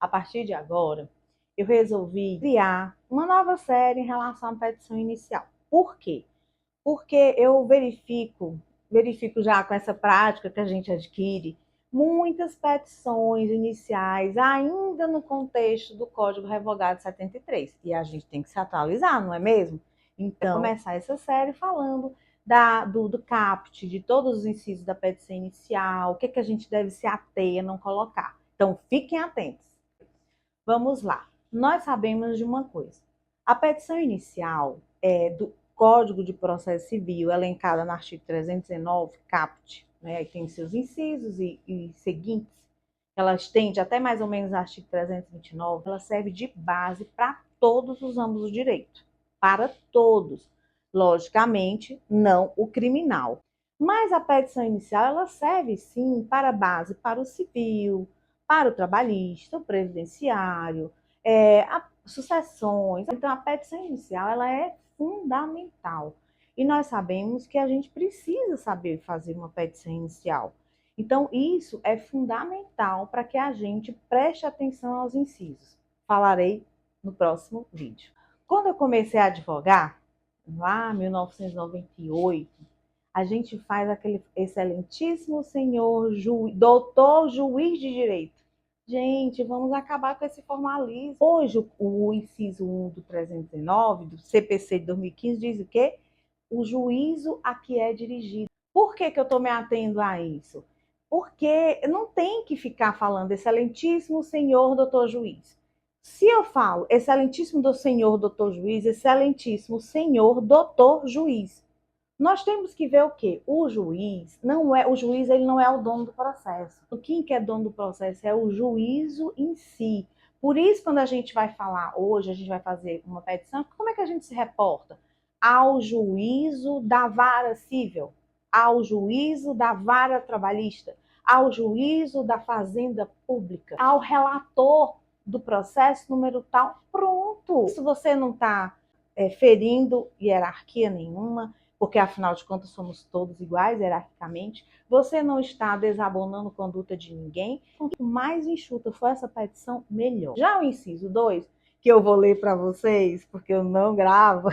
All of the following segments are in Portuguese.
a partir de agora, eu resolvi criar uma nova série em relação à petição inicial. Por quê? Porque eu verifico já com essa prática que a gente adquire, muitas petições iniciais ainda no contexto do Código Revogado 73. E a gente tem que se atualizar, não é mesmo? Então, começar essa série falando do CAPT, de todos os incisos da petição inicial, o que a gente deve se ater a não colocar. Então, fiquem atentos. Vamos lá. Nós sabemos de uma coisa. A petição inicial do Código de Processo Civil, elencada no artigo 319, CAPT, né, e tem seus incisos e seguintes, ela estende até mais ou menos o artigo 329, ela serve de base para todos os âmbitos do direito, para todos. Logicamente, não o criminal. Mas a petição inicial, ela serve sim para base para o civil, para o trabalhista, o previdenciário, sucessões. Então, a petição inicial, ela é fundamental. E nós sabemos que a gente precisa saber fazer uma petição inicial. Então, isso é fundamental para que a gente preste atenção aos incisos. Falarei no próximo vídeo. Quando eu comecei a advogar, lá em 1998, a gente faz aquele excelentíssimo senhor doutor juiz de direito. Gente, vamos acabar com esse formalismo. Hoje, o inciso 1 do 309, do CPC de 2015, diz o quê? O juízo a que é dirigido. Por que eu estou me atendo a isso? Porque não tem que ficar falando excelentíssimo senhor doutor juiz. Se eu falo excelentíssimo do senhor doutor juiz, excelentíssimo senhor doutor juiz, nós temos que ver o quê? O juiz ele não é o dono do processo. Quem que é dono do processo é o juízo em si. Por isso, quando a gente vai falar hoje, a gente vai fazer uma petição, como é que a gente se reporta? Ao juízo da vara civil, ao juízo da vara trabalhista, ao juízo da fazenda pública, ao relator do processo número tal. Pronto! Se você não está ferindo hierarquia nenhuma, porque afinal de contas somos todos iguais hierarquicamente, você não está desabonando conduta de ninguém. Quanto mais enxuta for essa petição, melhor. Já o inciso 2, que eu vou ler para vocês, porque eu não gravo,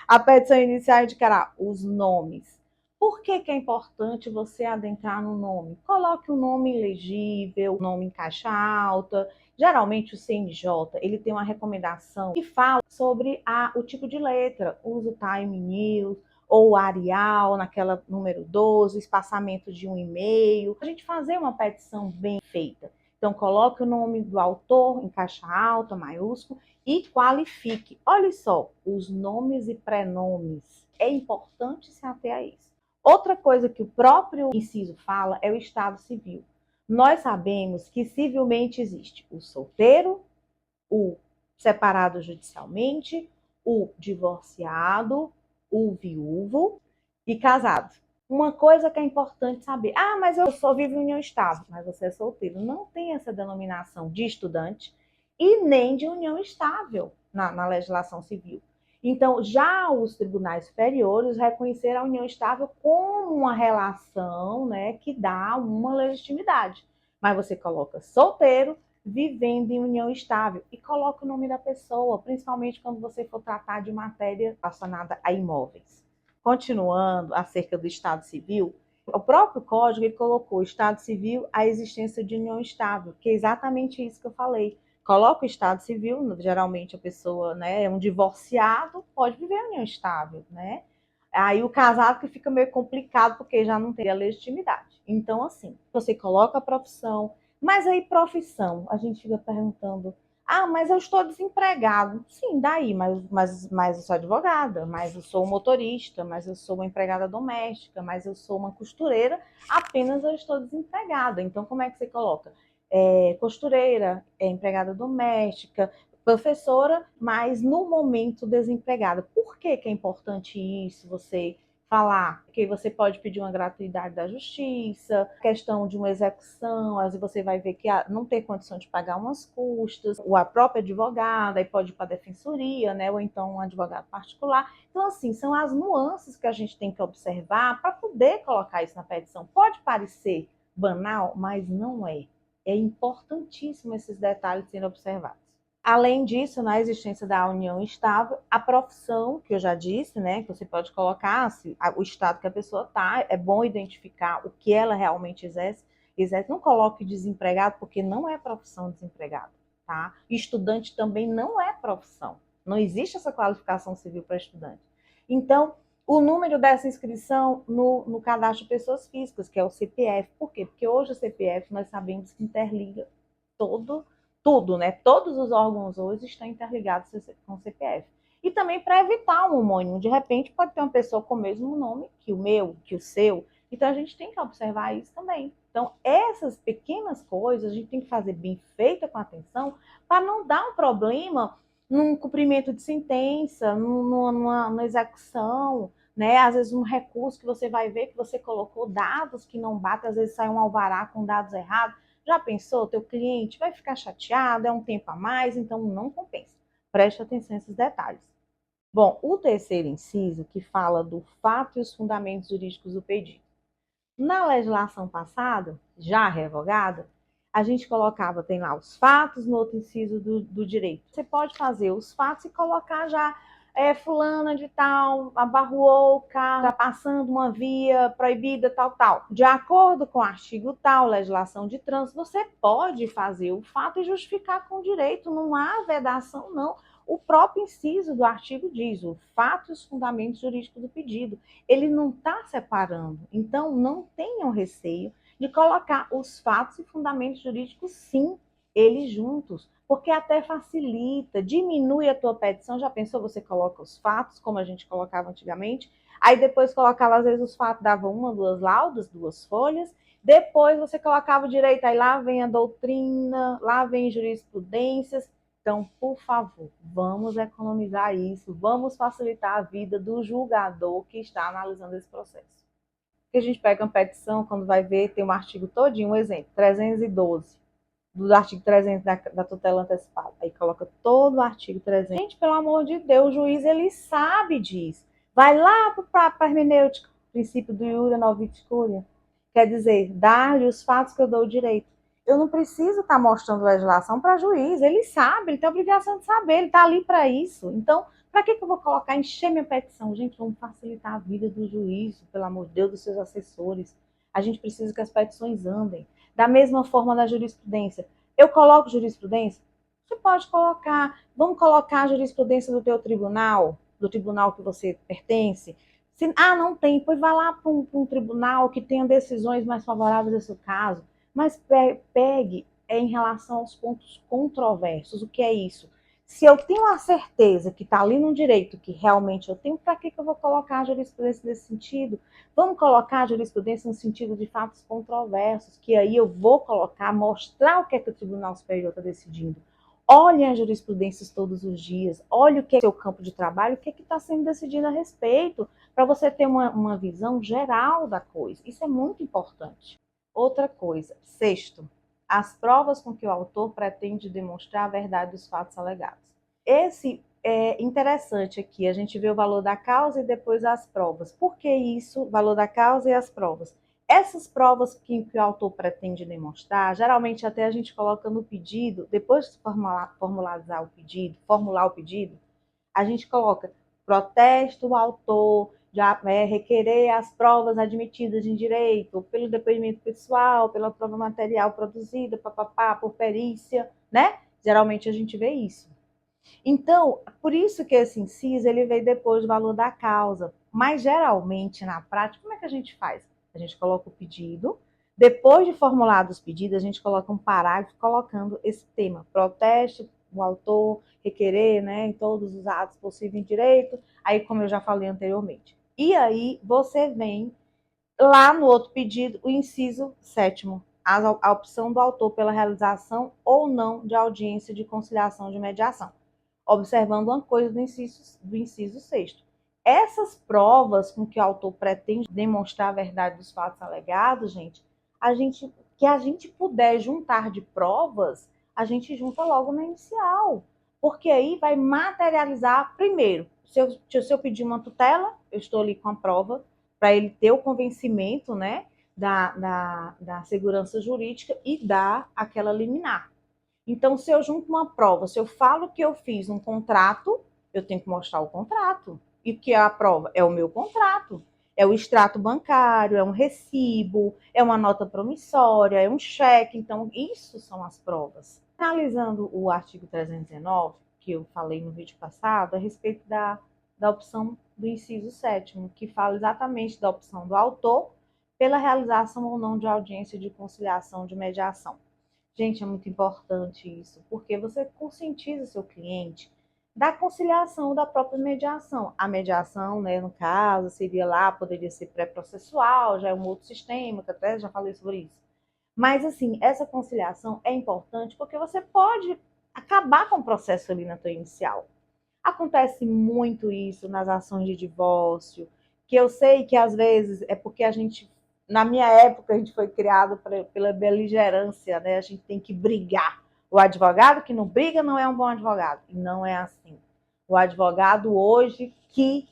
a petição inicial indicará os nomes. Por que é importante você adentrar no nome? Coloque um nome legível, nome em caixa alta. Geralmente o CNJ ele tem uma recomendação que fala sobre o tipo de letra. Usa o Time News ou Arial naquela número 12, o espaçamento de 1,5. A gente fazer uma petição bem feita. Então coloque o nome do autor em caixa alta, maiúsculo, e qualifique. Olha só, os nomes e prenomes. É importante se ater a isso. Outra coisa que o próprio inciso fala é o estado civil. Nós sabemos que civilmente existe o solteiro, o separado judicialmente, o divorciado, o viúvo e casado. Uma coisa que é importante saber, mas eu só vivo em união estável, mas você é solteiro. Não tem essa denominação de estudante e nem de união estável na legislação civil. Então, já os tribunais superiores reconheceram a união estável como uma relação, né, que dá uma legitimidade. Mas você coloca solteiro, vivendo em união estável, e coloca o nome da pessoa, principalmente quando você for tratar de matéria relacionada a imóveis. Continuando acerca do Estado Civil, o próprio Código ele colocou Estado Civil a existência de união estável, que é exatamente isso que eu falei. Coloca o Estado Civil, geralmente a pessoa, né, é um divorciado, pode viver em união estável, né? Aí o casado que fica meio complicado porque já não teria legitimidade. Então, assim, você coloca a profissão, mas aí profissão, a gente fica perguntando, mas eu estou desempregado. Sim, daí, mas eu sou advogada, mas eu sou motorista, mas eu sou uma empregada doméstica, mas eu sou uma costureira, apenas eu estou desempregada. Então, como é que você coloca? Costureira, empregada doméstica, professora, mas no momento desempregada. Por que é importante isso, você falar? Porque você pode pedir uma gratuidade da justiça, questão de uma execução, às vezes você vai ver que não tem condição de pagar umas custas, ou a própria advogada, aí pode ir para a defensoria, né? Ou então um advogado particular. Então, assim, são as nuances que a gente tem que observar para poder colocar isso na petição. Pode parecer banal, mas não é. É importantíssimo esses detalhes serem observados. Além disso, na existência da união estável, a profissão, que eu já disse, né, que você pode colocar o estado que a pessoa está, é bom identificar o que ela realmente exerce. Não coloque desempregado, porque não é profissão desempregado, tá? Estudante também não é profissão. Não existe essa qualificação civil para estudante. Então, o número dessa inscrição no cadastro de pessoas físicas, que é o CPF. Por quê? Porque hoje o CPF nós sabemos que interliga tudo, né? Todos os órgãos hoje estão interligados com o CPF. E também para evitar um homônimo. De repente, pode ter uma pessoa com o mesmo nome que o meu, que o seu. Então, a gente tem que observar isso também. Então, essas pequenas coisas a gente tem que fazer bem feita com atenção para não dar um problema num cumprimento de sentença, numa execução, né? Às vezes um recurso que você vai ver que você colocou dados que não batem, às vezes sai um alvará com dados errados. Já pensou? Teu cliente vai ficar chateado, é um tempo a mais, então não compensa. Preste atenção nesses detalhes. Bom, o terceiro inciso, que fala do fato e os fundamentos jurídicos do pedido. Na legislação passada, já revogada, a gente colocava, tem lá os fatos no outro inciso do direito. Você pode fazer os fatos e colocar já fulana de tal, abarroou o carro, está passando uma via proibida, tal. De acordo com o artigo tal, legislação de trânsito, você pode fazer o fato e justificar com direito, não há vedação, não. O próprio inciso do artigo diz, o fato e os fundamentos jurídicos do pedido. Ele não está separando. Então, não tenham receio de colocar os fatos e fundamentos jurídicos, sim, eles juntos, porque até facilita, diminui a tua petição. Já pensou, você coloca os fatos, como a gente colocava antigamente, aí depois colocava, às vezes, os fatos, dava uma, duas laudas, duas folhas, depois você colocava o direito, aí lá vem a doutrina, lá vem jurisprudências. Então, por favor, vamos economizar isso, vamos facilitar a vida do julgador que está analisando esse processo. Que a gente pega uma petição, quando vai ver, tem um artigo todinho, um exemplo, 312, do artigo 300 da tutela antecipada. Aí coloca todo o artigo 300. Gente, pelo amor de Deus, o juiz, ele sabe disso. Vai lá para a hermenêutica, princípio do iura novit curia. Quer dizer, dar-lhe os fatos que eu dou o direito. Eu não preciso estar mostrando legislação para juiz, ele sabe, ele tem a obrigação de saber, ele está ali para isso. Então, para que eu vou colocar, encher minha petição? Gente, vamos facilitar a vida do juiz, pelo amor de Deus, dos seus assessores. A gente precisa que as petições andem. Da mesma forma na jurisprudência. Eu coloco jurisprudência? Você pode colocar. Vamos colocar a jurisprudência do teu tribunal, do tribunal que você pertence. Não tem, pois vai lá para um tribunal que tenha decisões mais favoráveis ao seu caso. Mas pegue em relação aos pontos controversos. O que é isso? Se eu tenho a certeza que está ali no direito que realmente eu tenho, para que eu vou colocar a jurisprudência nesse sentido? Vamos colocar a jurisprudência no sentido de fatos controversos, que aí eu vou colocar, mostrar o que é que o Tribunal Superior está decidindo. Olhem as jurisprudências todos os dias, olhe o que é o seu campo de trabalho, o que é que está sendo decidido a respeito, para você ter uma visão geral da coisa. Isso é muito importante. Outra coisa, sexto, as provas com que o autor pretende demonstrar a verdade dos fatos alegados. Esse é interessante aqui, a gente vê o valor da causa e depois as provas. Por que isso, valor da causa e as provas? Essas provas que o autor pretende demonstrar, geralmente até a gente coloca no pedido, depois de formular o pedido, a gente coloca protesto o autor de requerer as provas admitidas em direito, pelo depoimento pessoal, pela prova material produzida, por perícia, né? Geralmente a gente vê isso. Então, por isso que esse inciso ele veio depois do valor da causa. Mas geralmente, na prática, como é que a gente faz? A gente coloca o pedido, depois de formulados os pedidos, a gente coloca um parágrafo colocando esse tema, protesto o autor requerer, né, em todos os atos possíveis em direito, aí como eu já falei anteriormente. E aí você vem lá no outro pedido, o inciso 7º, a opção do autor pela realização ou não de audiência de conciliação de mediação, observando uma coisa do inciso 6º. Essas provas com que o autor pretende demonstrar a verdade dos fatos alegados, gente, que a gente puder juntar de provas, a gente junta logo na inicial, porque aí vai materializar primeiro. Se eu pedir uma tutela, eu estou ali com a prova, para ele ter o convencimento, né, da segurança jurídica e dá aquela liminar. Então, se eu junto uma prova, se eu falo que eu fiz um contrato, eu tenho que mostrar o contrato. E o que é a prova? É o meu contrato. É o extrato bancário, é um recibo, é uma nota promissória, é um cheque. Então, isso são as provas. Analisando o artigo 319, que eu falei no vídeo passado, a respeito da opção do inciso 7º, que fala exatamente da opção do autor pela realização ou não de audiência de conciliação de mediação. Gente, é muito importante isso, porque você conscientiza seu cliente da conciliação da própria mediação. A mediação, né, no caso, seria lá, poderia ser pré-processual, já é um outro sistema, que até já falei sobre isso. Mas, assim, essa conciliação é importante porque você pode acabar com o processo ali na tua inicial. Acontece muito isso nas ações de divórcio, que eu sei que às vezes é porque a gente, na minha época, a gente foi criado pela beligerância, né? A gente tem que brigar. O advogado que não briga não é um bom advogado. E não é assim. O advogado hoje que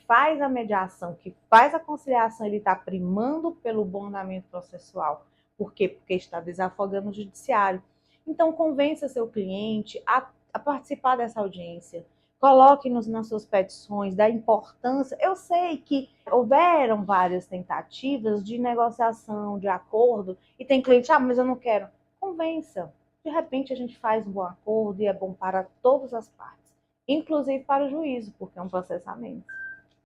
faz a mediação, que faz a conciliação, ele está primando pelo bom andamento processual. Por quê? Porque está desafogando o judiciário. Então, convença seu cliente a participar dessa audiência. Coloque-nos nas suas petições da importância. Eu sei que houveram várias tentativas de negociação, de acordo, e tem cliente, mas eu não quero. Convença. De repente a gente faz um bom acordo e é bom para todas as partes, inclusive para o juízo, porque é um processamento.